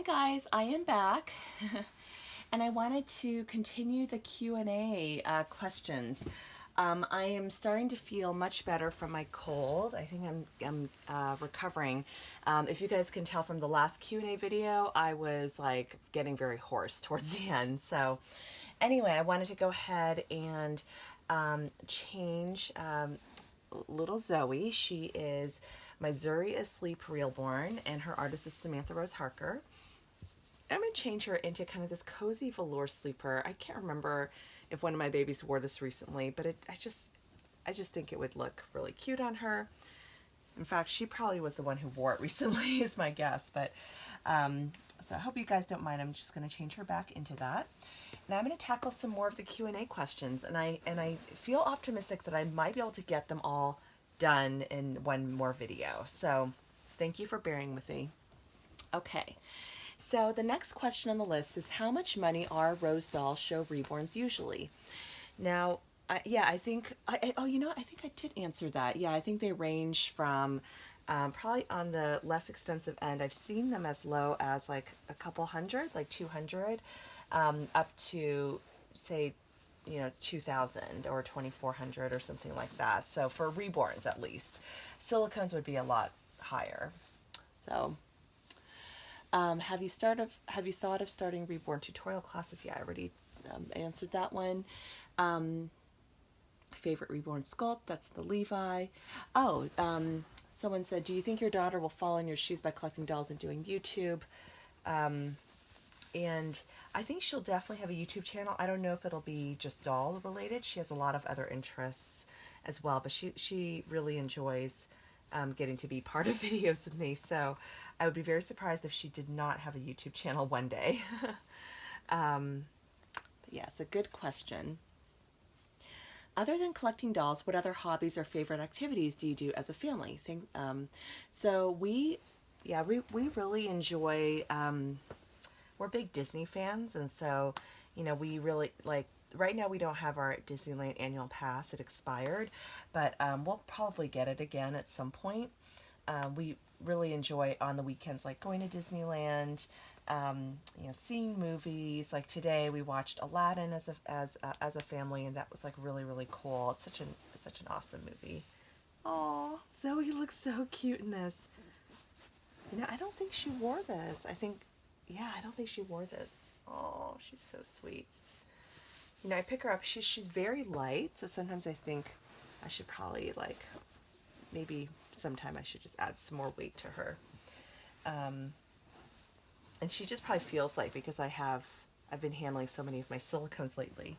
guys, I am back and I wanted to continue the Q&A questions. I am starting to feel much better from my cold. I think I'm recovering. If you guys can tell from the last Q&A video, I was like getting very hoarse towards the end. So anyway, I wanted to go ahead and change little Zoe. She is my Zuri Asleep Reborn, and her artist is Samantha Rose-Harker. I'm going to change her into kind of this cozy velour sleeper. I can't remember if one of my babies wore this recently, but I just think it would look really cute on her. In fact, she probably was the one who wore it recently is my guess, but so I hope you guys don't mind. I'm just going to change her back into that. Now I'm going to tackle some more of the Q&A questions, and I feel optimistic that I might be able to get them all done in one more video. So thank you for bearing with me. Okay. So the next question on the list is, how much money are rose doll show reborns usually? Now, I think, oh, you know what? I think I did answer that. Yeah, I think they range from probably on the less expensive end. I've seen them as low as like a couple hundred, like 200, up to say, 2,000 or 2,400 or something like that. So for reborns, at least, silicones would be a lot higher. So. Have you thought of starting reborn tutorial classes? Yeah, I already answered that one. Favorite reborn sculpt? That's the Levi. Oh, someone said, do you think your daughter will follow in your shoes by collecting dolls and doing YouTube? And I think she'll definitely have a YouTube channel. I don't know if it'll be just doll related. She has a lot of other interests as well, but she really enjoys getting to be part of videos with me. So I would be very surprised if she did not have a YouTube channel one day. Yes, a good question. Other than collecting dolls, what other hobbies or favorite activities do you do as a family? So we really enjoy, we're big Disney fans, and so, we really like, right now we don't have our Disneyland annual pass. It expired, but we'll probably get it again at some point. We really enjoy on the weekends, like going to Disneyland, seeing movies. Like today, we watched Aladdin as a family, and that was like really cool. It's such an awesome movie. Oh, Zoe looks so cute in this. I don't think she wore this. I don't think she wore this. Oh, she's so sweet. I pick her up. She's very light, so sometimes I think I should probably maybe sometime I should just add some more weight to her. And she just probably feels like, because I've been handling so many of my silicones lately.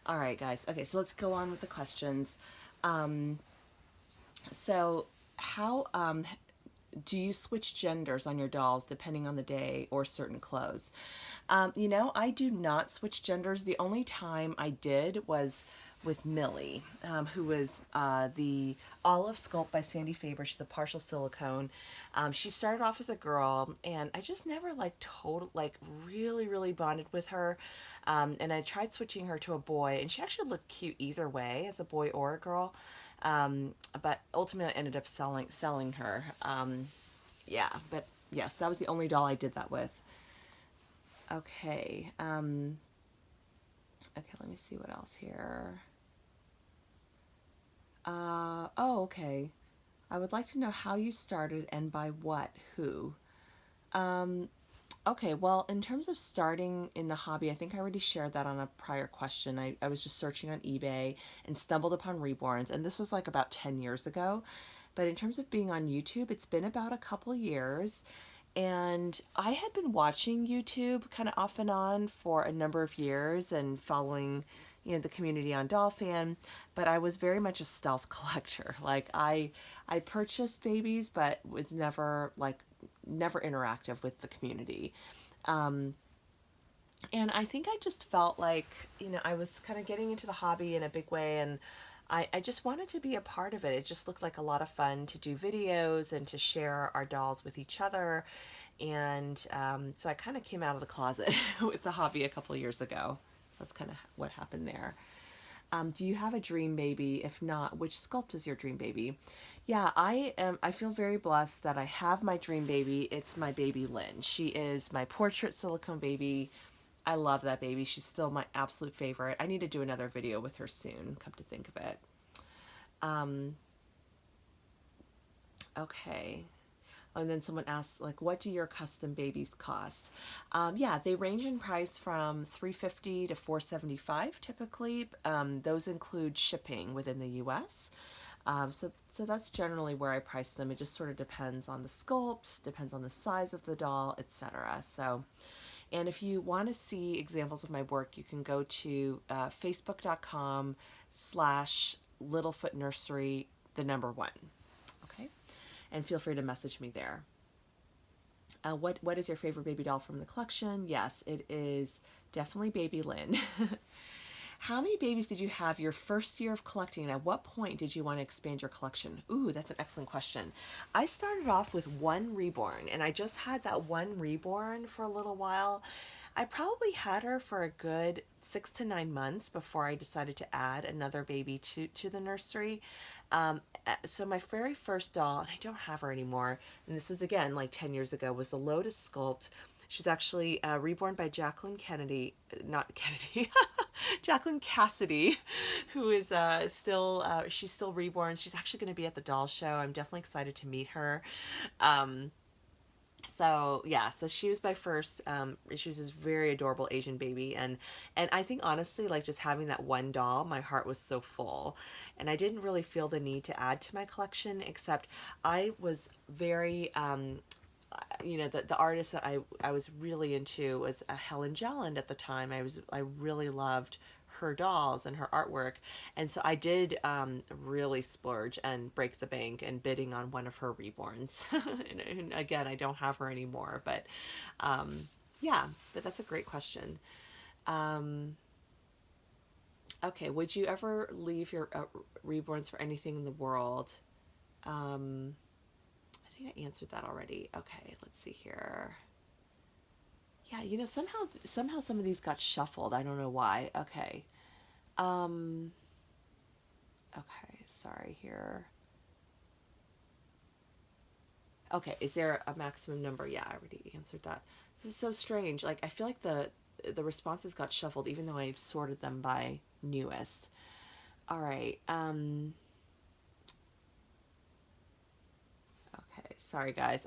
All right, guys. Okay, so let's go on with the questions. So how do you switch genders on your dolls depending on the day or certain clothes? I do not switch genders. The only time I did was with Millie, who was the Olive Sculpt by Sandy Faber. She's a partial silicone. She started off as a girl, and I just never really bonded with her. And I tried switching her to a boy, and she actually looked cute either way, as a boy or a girl. But ultimately I ended up selling her. But yes, that was the only doll I did that with. Okay. Okay, let me see what else here. Okay. I would like to know how you started and by what, who. Okay, well, in terms of starting in the hobby, I think I already shared that on a prior question. I was just searching on eBay and stumbled upon Reborns, and this was like about 10 years ago. But in terms of being on YouTube, it's been about a couple years, and I had been watching YouTube kind of off and on for a number of years and following, the community on Dollfan, but I was very much a stealth collector. Like I purchased babies, but was never interactive with the community. And I think I just felt like, I was kind of getting into the hobby in a big way, and I just wanted to be a part of it. It just looked like a lot of fun to do videos and to share our dolls with each other. And so I kind of came out of the closet with the hobby a couple of years ago. That's kind of what happened there. Do you have a dream baby? If not, which sculpt is your dream baby? Yeah, I feel very blessed that I have my dream baby. It's my baby Lynn. She is my portrait silicone baby. I love that baby. She's still my absolute favorite. I need to do another video with her soon, come to think of it. Um, okay. And then someone asks, like, what do your custom babies cost? Yeah, they range in price from $350 to $475 typically. Those include shipping within the U.S. So that's generally where I price them. It just sort of depends on the sculpt, depends on the size of the doll, etc. So, and if you want to see examples of my work, you can go to facebook.com/Littlefoot Nursery, the number one. Okay, and feel free to message me there. What is your favorite baby doll from the collection? Yes, it is definitely Baby Lynn. How many babies did you have your first year of collecting, and at what point did you want to expand your collection? Ooh, that's an excellent question. I started off with one Reborn, and I just had that one Reborn for a little while. I probably had her for a good 6 to 9 months before I decided to add another baby to the nursery. So my very first doll, and I don't have her anymore, and this was again like 10 years ago, was the Lotus Sculpt. She's actually reborn by Jacqueline Kennedy, not Kennedy, Jacqueline Cassidy, who is she's still reborn. She's actually going to be at the doll show. I'm definitely excited to meet her. So yeah, so she was my first. She was this very adorable Asian baby, and I think honestly, like just having that one doll, my heart was so full, and I didn't really feel the need to add to my collection. Except I was very the artist that I was really into was Helen Jelland at the time. I really loved her dolls and her artwork, and so I did really splurge and break the bank and bidding on one of her reborns. And again, I don't have her anymore, but yeah, but that's a great question. Okay, would you ever leave your reborns for anything in the world? I think I answered that already. Okay, let's see here. Yeah, somehow some of these got shuffled. I don't know why. Okay. Um okay, sorry here. Okay, is there a maximum number? Yeah, I already answered that. This is so strange. Like I feel like the responses got shuffled even though I sorted them by newest. All right. Okay, sorry guys.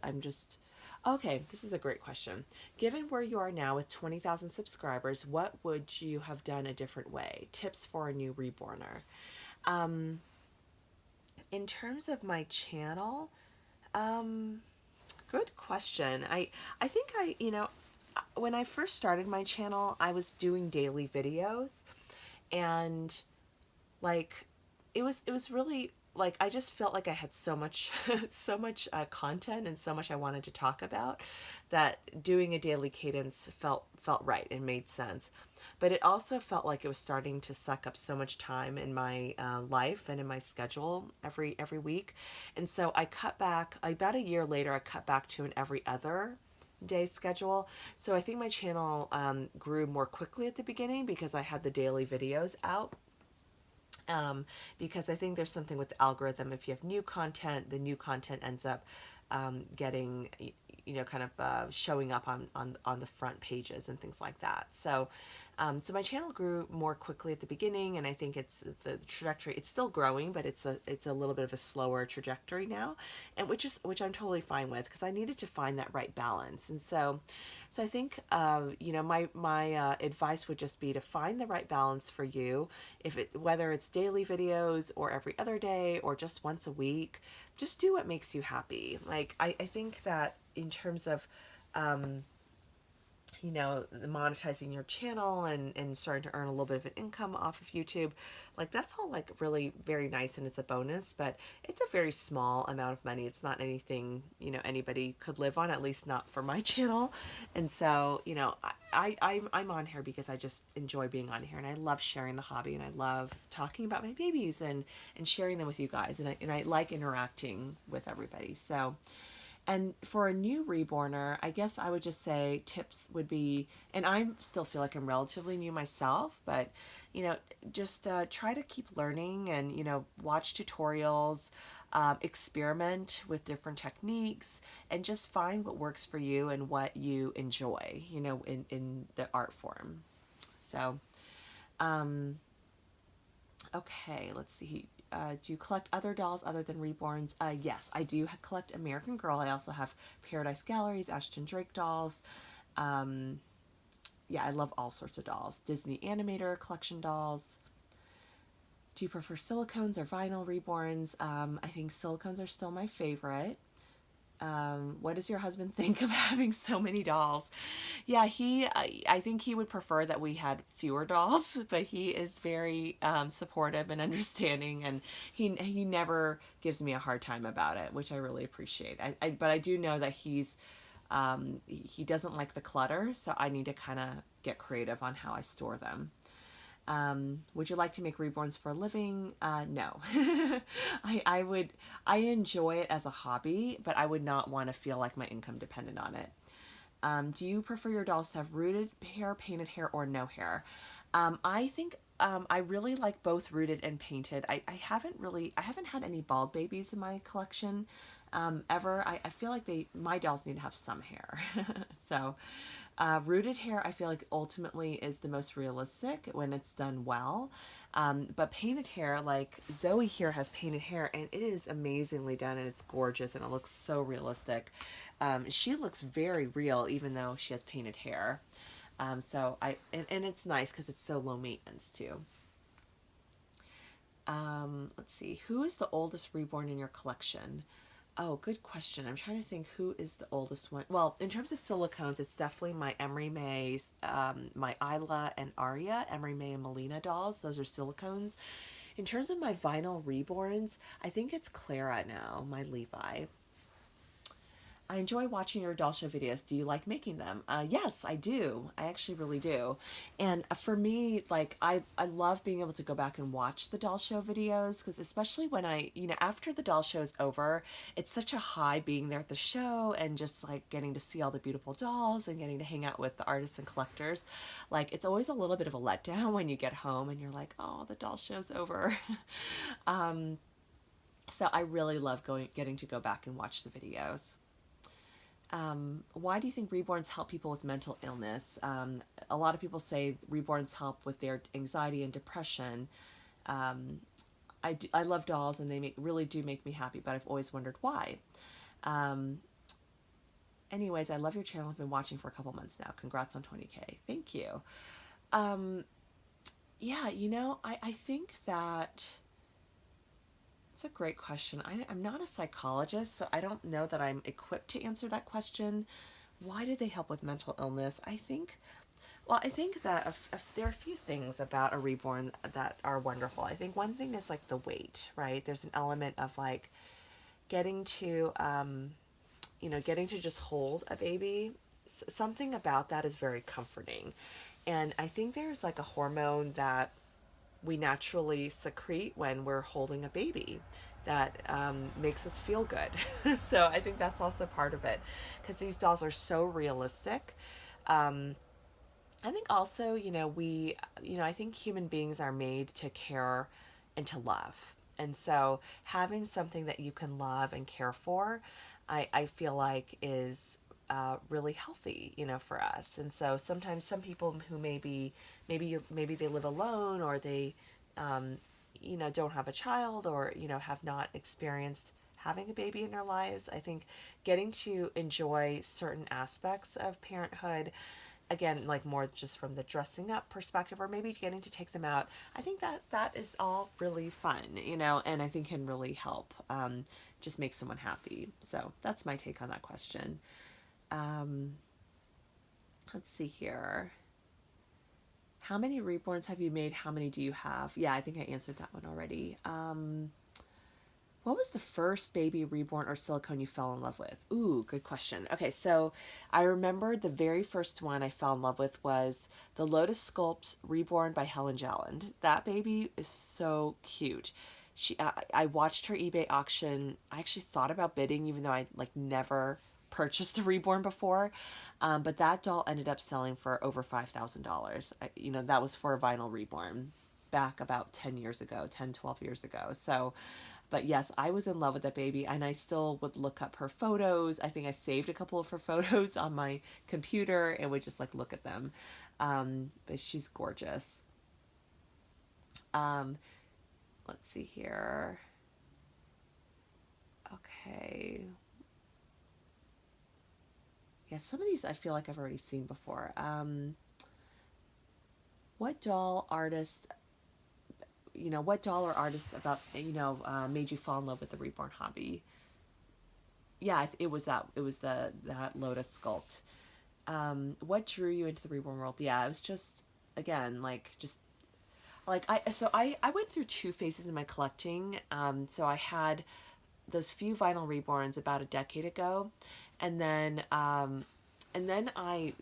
Okay, this is a great question. Given where you are now with 20,000 subscribers, what would you have done a different way? Tips for a new reborner. Um, in terms of my channel, um, good question. I think when I first started my channel, I was doing daily videos, and like it was really like I just felt like I had so much so much content and so much I wanted to talk about that doing a daily cadence felt right and made sense. But it also felt like it was starting to suck up so much time in my life and in my schedule every week, and so I cut back. About a year later, I cut back to an every other day schedule. So I think my channel grew more quickly at the beginning because I had the daily videos out. Because I think there's something with the algorithm. If you have new content, the new content ends up getting, kind of showing up on the front pages and things like that. So my channel grew more quickly at the beginning, and I think it's the trajectory. It's still growing, but it's a little bit of a slower trajectory now, and which I'm totally fine with because I needed to find that right balance. And so I think my advice would just be to find the right balance for you. Whether it's daily videos or every other day or just once a week, just do what makes you happy. Like I think that in terms of monetizing your channel and starting to earn a little bit of an income off of YouTube, like that's all like really very nice and it's a bonus, but it's a very small amount of money. It's not anything, anybody could live on, at least not for my channel. And so, I'm on here because I just enjoy being on here and I love sharing the hobby and I love talking about my babies and sharing them with you guys. And I like interacting with everybody. So, And for a new reborner, I guess I would just say tips would be, and I still feel like I'm relatively new myself, but you know, just try to keep learning and, you know, watch tutorials, experiment with different techniques, and just find what works for you and what you enjoy, you know, in the art form. So, um, okay, let's see. Do you collect other dolls other than Reborns? Yes, I do collect American Girl. I also have Paradise Galleries, Ashton Drake dolls. Um, yeah, I love all sorts of dolls. Disney Animator collection dolls. Do you prefer silicones or vinyl Reborns? I think silicones are still my favorite. What does your husband think of having so many dolls? Yeah, I think he would prefer that we had fewer dolls, but he is very supportive and understanding, and he never gives me a hard time about it, which I really appreciate. But I do know that he doesn't like the clutter, so I need to kind of get creative on how I store them. Would you like to make reborns for a living? No. I would, I enjoy it as a hobby, but I would not want to feel like my income depended on it. Do you prefer your dolls to have rooted hair, painted hair, or no hair? I think I really like both rooted and painted. I haven't had any bald babies in my collection ever. I feel like my dolls need to have some hair. So rooted hair, I feel like ultimately is the most realistic when it's done well. But painted hair, like Zoe here has painted hair, and it is amazingly done, and it's gorgeous, and it looks so realistic. She looks very real, even though she has painted hair. And it's nice because it's so low maintenance too. Let's see, who is the oldest reborn in your collection? Oh, good question. I'm trying to think who is the oldest one. Well, in terms of silicones, it's definitely my Emery May's, my Isla and Aria, Emery May and Melina dolls. Those are silicones. In terms of my vinyl reborns, I think it's Clara now, my Levi. I enjoy watching your doll show videos. Do you like making them? Yes, I do. I actually really do. And for me, like, I love being able to go back and watch the doll show videos because especially when after the doll show is over, it's such a high being there at the show and just like getting to see all the beautiful dolls and getting to hang out with the artists and collectors. Like, it's always a little bit of a letdown when you get home and you're like, oh, the doll show's over. So I really love getting to go back and watch the videos. Why do you think reborns help people with mental illness? A lot of people say reborns help with their anxiety and depression. I love dolls and they really do make me happy, but I've always wondered why. Um, Anyways, I love your channel. I've been watching for a couple months now. Congrats on 20K. Thank you. Yeah, I think that it's a great question. I'm not a psychologist, so I don't know that I'm equipped to answer that question. Why do they help with mental illness? I think that there are a few things about a reborn that are wonderful. I think one thing is like the weight, right? There's an element of like getting to, getting to just hold a baby. Something about that is very comforting. And I think there's like a hormone that we naturally secrete when we're holding a baby that makes us feel good. So I think that's also part of it because these dolls are so realistic. I think also, I think human beings are made to care and to love. And so having something that you can love and care for, I feel like is really healthy, for us. And so sometimes some people who maybe they live alone or they, don't have a child or, have not experienced having a baby in their lives. I think getting to enjoy certain aspects of parenthood, again, like more just from the dressing up perspective or maybe getting to take them out, I think that is all really fun, and I think can really help just make someone happy. So that's my take on that question. Let's see here. How many reborns have you made? How many do you have? Yeah, I think I answered that one already. What was the first baby reborn or silicone you fell in love with? Ooh, good question. Okay, so I remember the very first one I fell in love with was the Lotus Sculpt Reborn by Helen Jalland. That baby is so cute. I watched her eBay auction. I actually thought about bidding, even though I like never purchased a Reborn before. But that doll ended up selling for over $5,000. You know, that was for a vinyl Reborn back about 10 years ago, 10, 12 years ago. So, but yes, I was in love with that baby, and I still would look up her photos. I think I saved a couple of her photos on my computer and would just like look at them. But she's gorgeous. Um, let's see here. Okay. Yeah, some of these I feel like I've already seen before. What doll artist, what doll or artist about, made you fall in love with the Reborn hobby? Yeah, it was that. It was that Lotus sculpt. What drew you into the Reborn world? Yeah, it was just, again, like, just like I went through two phases in my collecting. So I had those few vinyl Reborns about a decade ago, and then when I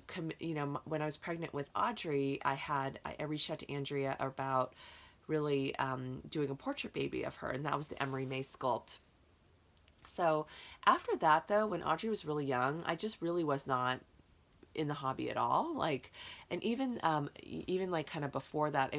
was pregnant with Audrey, I reached out to Andrea about really doing a portrait baby of her, and that was the Emery May sculpt. So after that, though, when Audrey was really young, I just really was not in the hobby at all. Like, and even like kind of before that,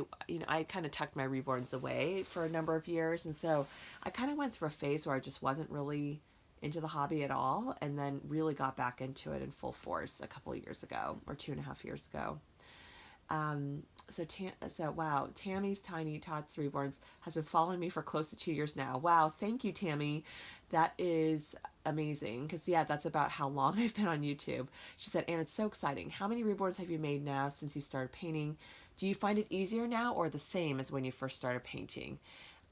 I kind of tucked my Reborns away for a number of years, and so I kind of went through a phase where I just wasn't really into the hobby at all, and then really got back into it in full force a couple of years ago, or 2.5 years ago. So wow, Tammy's Tiny Tots Reborns has been following me for close to 2 years now. Wow, thank you, Tammy. That is amazing, because yeah, that's about how long I've been on YouTube. She said, and it's so exciting. How many Reborns have you made now since you started painting? Do you find it easier now or the same as when you first started painting?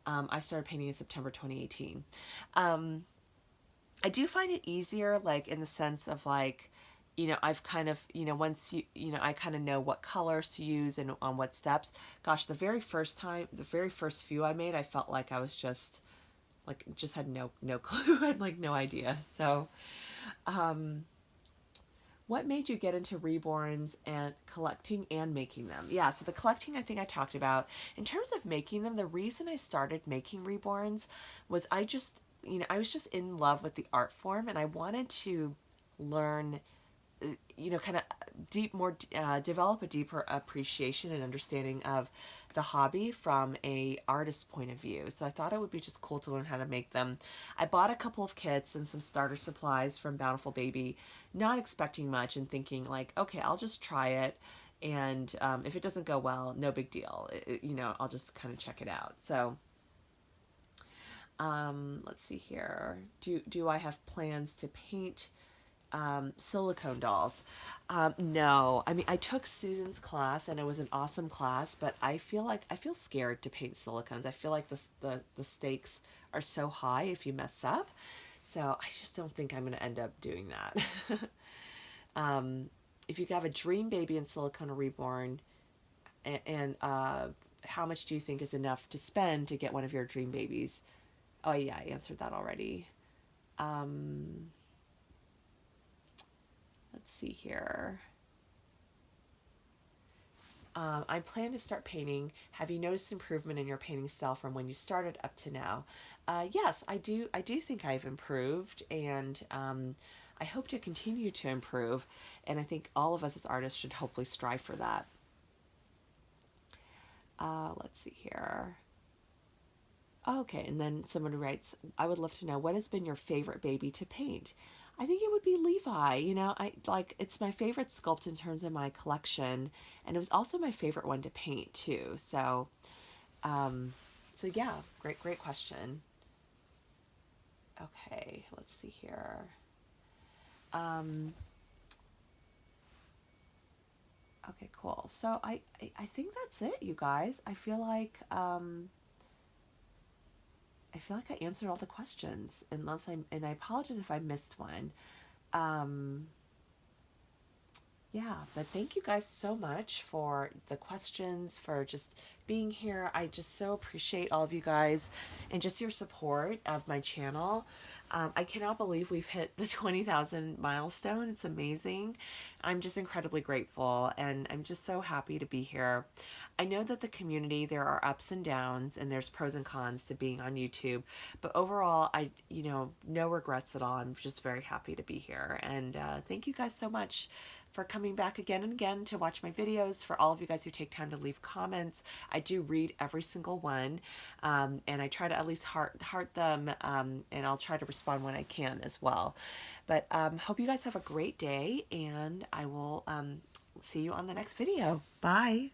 I started painting in September 2018. I do find it easier, like in the sense of like, I've kind of, once I kind of know what colors to use and on what steps. Gosh, the very first few I made, I felt like I was just had no clue. I had like no idea. So, what made you get into Reborns and collecting and making them? Yeah, so the collecting I think I talked about. In terms of making them, the reason I started making Reborns was I was just in love with the art form, and I wanted to learn, kind of develop a deeper appreciation and understanding of the hobby from a artist's point of view. So I thought it would be just cool to learn how to make them. I bought a couple of kits and some starter supplies from Bountiful Baby, not expecting much and thinking like, okay, I'll just try it. And if it doesn't go well, no big deal. I'll just kind of check it out. So let's see here. Do I have plans to paint silicone dolls? No, I mean, I took Susan's class and it was an awesome class, but I feel scared to paint silicones. I feel like the stakes are so high if you mess up. So I just don't think I'm going to end up doing that. If you have a dream baby in silicone or Reborn, and how much do you think is enough to spend to get one of your dream babies? Oh yeah, I answered that already. Let's see here. I plan to start painting. Have you noticed improvement in your painting style from when you started up to now? Yes, I do. I do think I've improved, and I hope to continue to improve. And I think all of us as artists should hopefully strive for that. Let's see here. Okay, and then someone writes, I would love to know, what has been your favorite baby to paint? I think it would be Levi. It's my favorite sculpt in terms of my collection, and it was also my favorite one to paint too. So yeah, great question. Okay, let's see here. Um, okay, cool. So I think that's it, you guys. I feel like I answered all the questions, and I apologize if I missed one. Um, yeah, but thank you guys so much for the questions, for just being here. I just so appreciate all of you guys and just your support of my channel. I cannot believe we've hit the 20,000 milestone. It's amazing. I'm just incredibly grateful, and I'm just so happy to be here. I know that the community, there are ups and downs, and there's pros and cons to being on YouTube, but overall, no regrets at all. I'm just very happy to be here, and thank you guys so much for coming back again and again to watch my videos. For all of you guys who take time to leave comments, I do read every single one, and I try to at least heart them, and I'll try to respond when I can as well. But hope you guys have a great day, and I will see you on the next video. Bye.